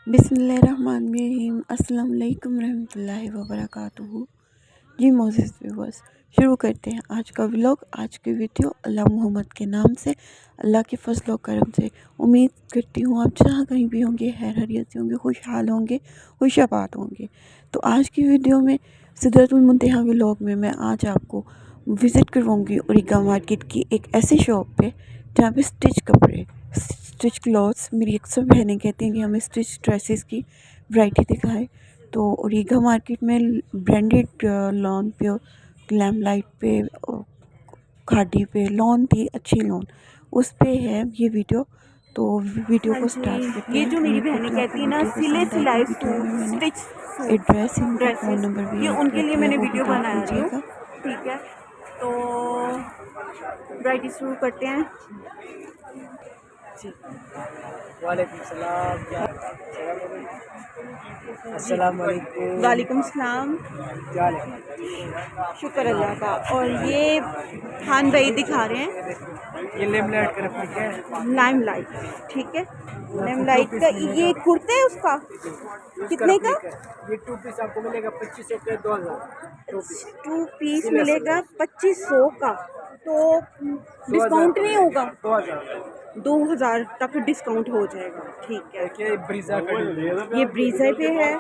बिस्मिल्लाहिर्रहमानिर्रहीम। अस्सलाम वालेकुम रहमतुल्लाहि व बरकातुहू। जी मोअज़्ज़िज़ व्यूअर्स, शुरू करते हैं आज का व्लॉग। आज की वीडियो अल्लाह मोहम्मद के नाम से, अल्लाह के फजल व करम से। उम्मीद करती हूँ आप जहाँ कहीं भी होंगे खैर खैरियत से होंगे, खुशहाल होंगे, खुशाबाद होंगे। तो आज की वीडियो में सिदरतुल मुंतहा व्लॉग में मैं आज आपको विज़िट करवाऊँगी ओरिगा मार्केट की एक ऐसी शॉप पे जहाँ पे स्टिच कपड़े, स्टिच क्लॉथ्स, मेरी अक्सर बहनें कहती हैं कि हमें स्टिच ड्रेसेस की वैरायटी दिखाए। तो ओरिगा मार्केट में ब्रांडेड लॉन पे, लैम्पलाइट पे, खादी पे लॉन थी, अच्छी लॉन, उस पे है ये वीडियो। तो वीडियो को स्टार्ट करते हैं। ये जो मेरी बहनें कहती है ना सिले सिलाई सूट, स्टिच सूट, एड्रेस, इनका फ़ोन ड्रेसेस, नंबर भी ये ऐड उनके कर लिए दिया, मैंने वो भी वीडियो देख बना रही हूँ। लीजिएगा। ठीक है, तो वैरायटी शुरू करते हैं जी। वालेकुम सलाम। अस्सलाम वालेकुम। वालेकुम सलाम। क्या हाल है? शुक्र अल्लाह का। और ये खान भाई दिखा रहे हैं ये लेमलेट का रेप्लिक है। Lime light. ठीक है, लाइम लाइट का ये कुर्ता है उसका कितने का? ये 2 पीस आपको मिलेगा 2500 के 2000। 2 पीस मिलेगा 2500 का, तो डिस्काउंट नहीं होगा? 2000 तक डिस्काउंट हो जाएगा। ठीक है, ये ब्रीजा का ये ब्रीजा पे है,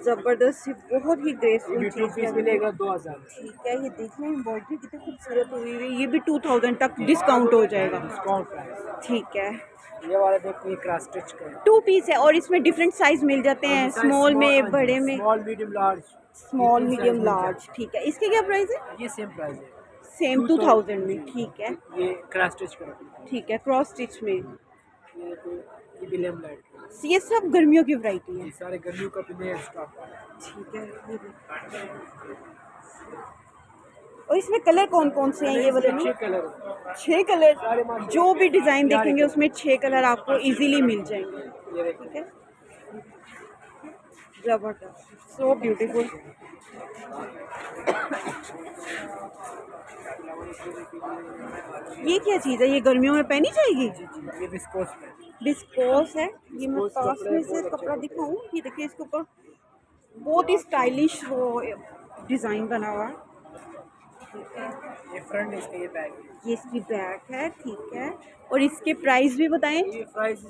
ज़बरदस्त, बहुत ही ग्रेसफुल ये 2 चीज़ पीस है। मिलेगा 2000। ठीक है, ये देखिए एम्ब्रॉयडरी कितनी खूबसूरत हुई हुई है। ये भी 2000 तक डिस्काउंट हो जाएगा। Discount price. ठीक है, ये वाला देखो, ये क्रॉस स्टिच का है। 2 पीस है और इसमें डिफरेंट साइज मिल जाते हैं, स्मॉल में, बड़े में, small, medium, large. Small, medium, large. ठीक है, इसके क्या प्राइस है? ये सेम प्राइस है, सेम 2000 में। ठीक है, ये क्रॉस स्टिच का है। ठीक है, क्रॉस स्टिच में। ये भी लेमलेट का है। ये सब गर्मियों की वैरायटी है। ये सारे गर्मियों का भी नया स्टॉक है। ठीक है, ये देखो। और इसमें कलर कौन कौन से हैं ये वाले में? 6 कलर है। 6 कलर, जो भी डिज़ाइन देखेंगे उसमें 6 कलर आपको इजीली मिल जाएंगे। ये देखो। ठीक है, जबरदस्त, सो ब्यूटीफुल। ये क्या चीज़ है? ये गर्मियों में पहनी जाएगी? ये विस्कोस पे। विस्कोस है। ये मैं विस्कोस पास कपड़ा में है, से बहुत कपड़ा अच्छा दिखाऊं? ये देखिए, इसके ऊपर बहुत ही स्टाइलिश वो डिज़ाइन बना हुआ है। ठीक है, ये फ्रंट इसका ये बैग है। ये इसकी बैग है। ठीक है, और इसके प्राइस भी बताएं। ये प्राइस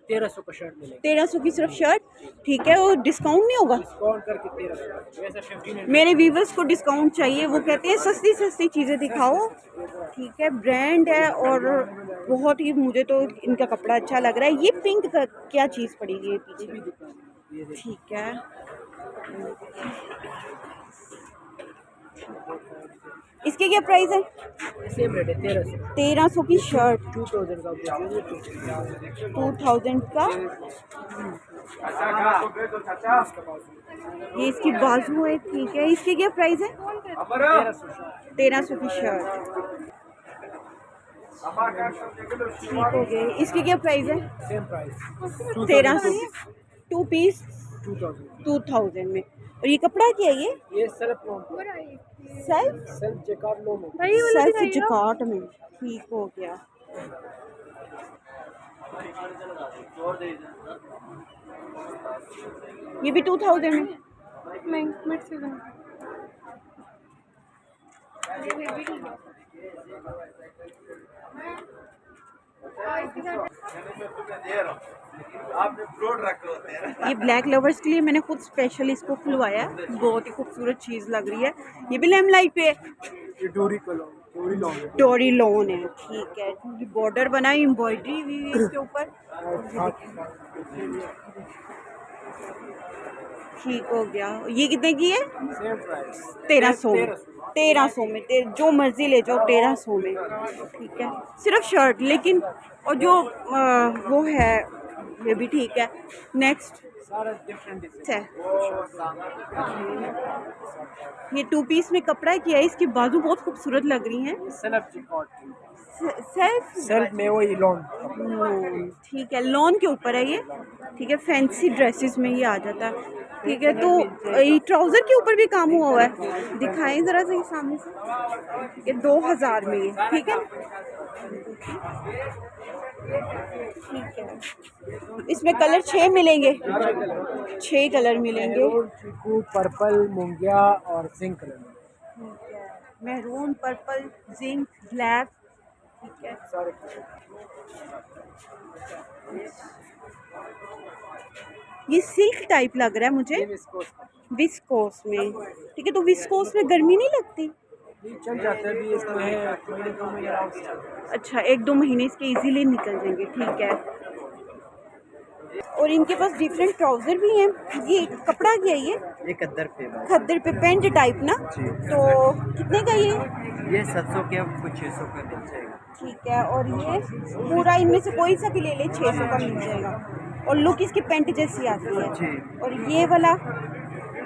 1300 का शर्ट मिलेगा। 1300 की सिर्फ शर्ट। ठीक है, और डिस्काउंट नहीं होगा? डिस्काउंट करके 1300, वैसे 1500। मेरे व्यूवर्स को डिस्काउंट चाहिए, वो कहते हैं सस्ती सस्ती चीज़ें दिखाओ। ठीक है, ब्रांड है और बहुत ही, मुझे तो इनका कपड़ा अच्छा लग रहा है। ये पिंक का क्या चीज़ पड़ेगी पीछे? ठीक है, इसके क्या प्राइस है? सेम रेट है 1300। 1300 की शर्ट, 2000 का 2000 का। ये इसकी बाजू है। ठीक है, इसके क्या प्राइस है? 1300 की शर्ट। ठीक हो गए, इसकी क्या प्राइस है? Same price 1300। 2 पीस 2000। 2000 में। और ये कपड़ा क्या है? ये self loan, self Jaccard loan है। सेल्फ जकार्ट में। ठीक हो गया। ये भी 2000 में। ये ब्लैक लवर्स के लिए मैंने खुद स्पेशल इसको खुलवाया है, बहुत ही खूबसूरत चीज़ लग रही है। ये भी लैम लाइट पे है, ये डोरी का लोन, डोरी लोन है। डोरी लोन है। ठीक है, बॉर्डर बना है, एम्ब्रॉयडरी हुई है इसके ऊपर। ठीक हो गया। ये कितने की है? सेम प्राइस 1300 में। 1300 में, जो मर्जी ले जाओ, 1300 में। ठीक है, सिर्फ शर्ट। लेकिन और जो वो है, ये भी ठीक है। नेक्स्ट सारा डिफरेंट है, ये 2 पीस में कपड़ा किया है, इसकी बाजू बहुत खूबसूरत लग रही हैं। सेल्फ जैकार्ड, सेल्फ में वही लोन। लॉन। ठीक है, लॉन के ऊपर है ये। ठीक है, फैंसी ड्रेसेस में ये आ जाता है। ठीक है, तो ये ट्राउज़र के ऊपर भी काम हुआ हुआ है, दिखाएं ज़रा से सामने से। ठीक है, 2000 में ये। ठीक है, ठीक है, इसमें कलर 6 मिलेंगे, 6 कलर मिलेंगे। चीकू, पर्पल, मूंगिया और सिंक कलर। ठीक है, मैरून, पर्पल, जिंक, ब्लैक। ठीक है, ये सिल्क टाइप लग रहा है मुझे, विस्कोस में। ठीक है, तो विस्कोस में गर्मी नहीं लगती? चल जाते हैं अभी इसमें है महीने 2 महीने आराम से चल जाते हैं। अच्छा, 1-2 महीने इसके इजीली निकल जाएंगे। ठीक है, और इनके पास डिफरेंट ट्राउजर भी हैं। ये कपड़ा क्या है ये खद्दर पे पेंट टाइप ना? जी। तो कितने का ये 700 के आपको 600 का मिल जाएगा। ठीक है, और ये पूरा इनमें से कोई सा भी ले ले 600 का मिल जाएगा, और लुक इसकी पेंट जैसी आती है। जी। और ये वाला,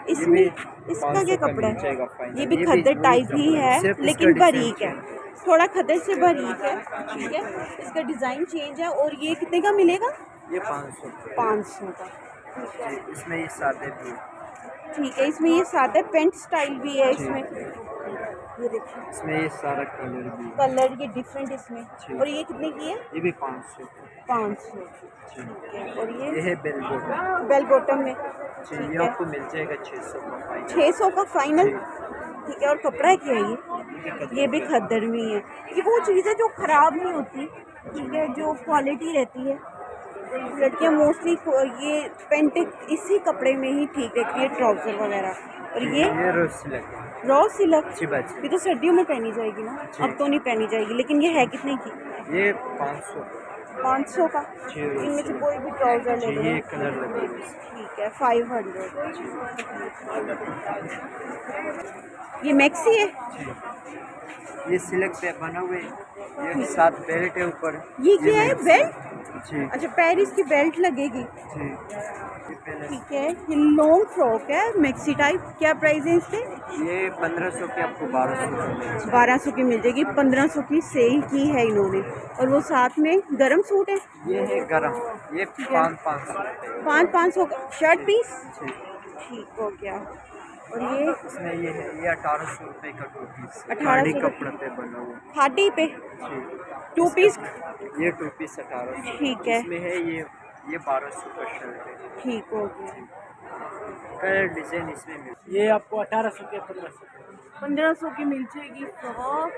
इसमें इसका क्या 500 का कपड़ा मिल जाएगा है? फाइनल। ये भी ये भी खद्दर वही टाइप ही कपड़ा है, है, सिर्फ लेकिन इसका बारीक है, डिजाइन थोड़ा खद्दर से बारीक है। ठीक है, इसका डिज़ाइन चेंज है। और ये कितने का मिलेगा? ये 500 500 का। जी। इसमें ये सादे भी है। ठीक है, इसमें ये सादा पेंट स्टाइल भी है इसमें। ये देखिए इसमें ये सारा कलर भी है। कलर ये डिफरेंट इसमें। जी। और ये कितने की है? ये भी 500 500। जी। ठीक है, और ये है बेल बॉटम बेल बॉटम में जी। ठीक ये है, आपको मिल जाएगा 600 का फाइनल। 600 का फाइनल। जी। ठीक है, और कपड़ा क्या है ये भी खद्दर में ही है। ये वो चीज़ है जो ख़राब नहीं होती। ठीक है, जो क्वालिटी रहती है। लड़कियाँ मोस्टली ये पेंट इसी कपड़े में ही ठीक रहती है, ट्राउज़र वगैरह। और ये रोज सिलेक्ट रॉ सिल्क, जी बाजी। ये तो सर्दियों में पहनी जाएगी ना? जी। अब तो नहीं पहनी जाएगी, लेकिन ये है कितने की? ये 500 500 का। जी। इनमें से कोई भी ट्राउज़र ले जी। लो। ये कलर लगे ठीक है, 500। ये मैक्सी है? ये सिलेक्ट पे बना हुए ये 7 बेल्ट है ऊपर। ये क्या है, मैक्सी। बेल्ट? जी। अच्छा, पैर की बेल्ट लगेगी। जी। ये पहले ठीक है, ये लॉन्ग फ्रॉक है मैक्सी टाइप। क्या प्राइस है इसके? ये 1500 के आपको 1200 का मिल जाएगा। 1200 की मिल जाएगी। 1500 की सेल की है इन्होंने। और वो साथ में गरम सूट है, ये है गरम, ये 500 रुपये। 500 का शर्ट पीस। जी। ठीक हो गया। और ये इसमें ये है, ये 1800 रुपये का 2 पीस 1800 खाड़ी कपड़े पे बना हुआ। खादी पे जी। 2 पीस। ये 2 पीस 1800। ठीक है, इसमें है ये 1200 का शर्ट है। ठीक हो गया। कलर डिजाइन इसमें मिल ये आपको 1800 के 1500 1500 की मिल जाएगी फ्रॉक,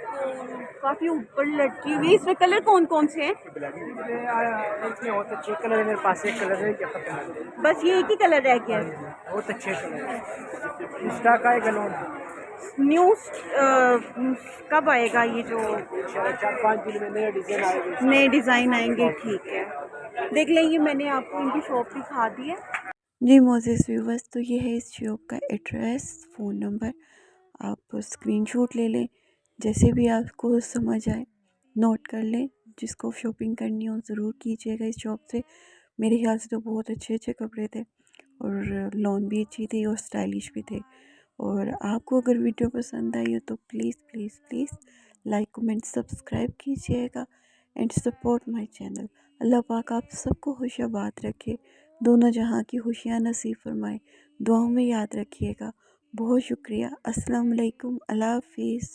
काफ़ी ऊपर लटकी हुई। इसमें कलर कौन कौन से हैं? इसमें बहुत अच्छे कलर है मेरे पास। एक कलर है क्या पता नहीं। बस ये एक ही कलर रह गया है। बहुत अच्छे कलर है। इंस्टा का है गलोन। न्यू कब आएगा ये जो 4-5 दिन में नए डिजाइन आएंगे। नए डिज़ाइन आएंगे? ठीक है, देख लेंगे। मैंने आपको इनकी शॉप दिखा दी है। जी मोजेस व्यूवर्स, तो ये है इस शॉप का एड्रेस, फ़ोन नंबर। आप स्क्रीनशॉट ले लें, जैसे भी आपको समझ आए नोट कर लें। जिसको शॉपिंग करनी हो ज़रूर कीजिएगा इस शॉप से। मेरे ख्याल से तो बहुत अच्छे अच्छे कपड़े थे, और लॉन भी अच्छी थी और स्टाइलिश भी थे। और आपको अगर वीडियो पसंद आई हो तो please please please like comment subscribe कीजिएगा एंड सपोर्ट माय चैनल। अल्लाह पाक आप सबको खुशियाबाद रखे, दोनों जहां की खुशियां नसीब फरमाए। दुआओं में याद रखिएगा। बहुत शुक्रिया। अस्सलाम वालेकुम, अल्लाह हाफिज़।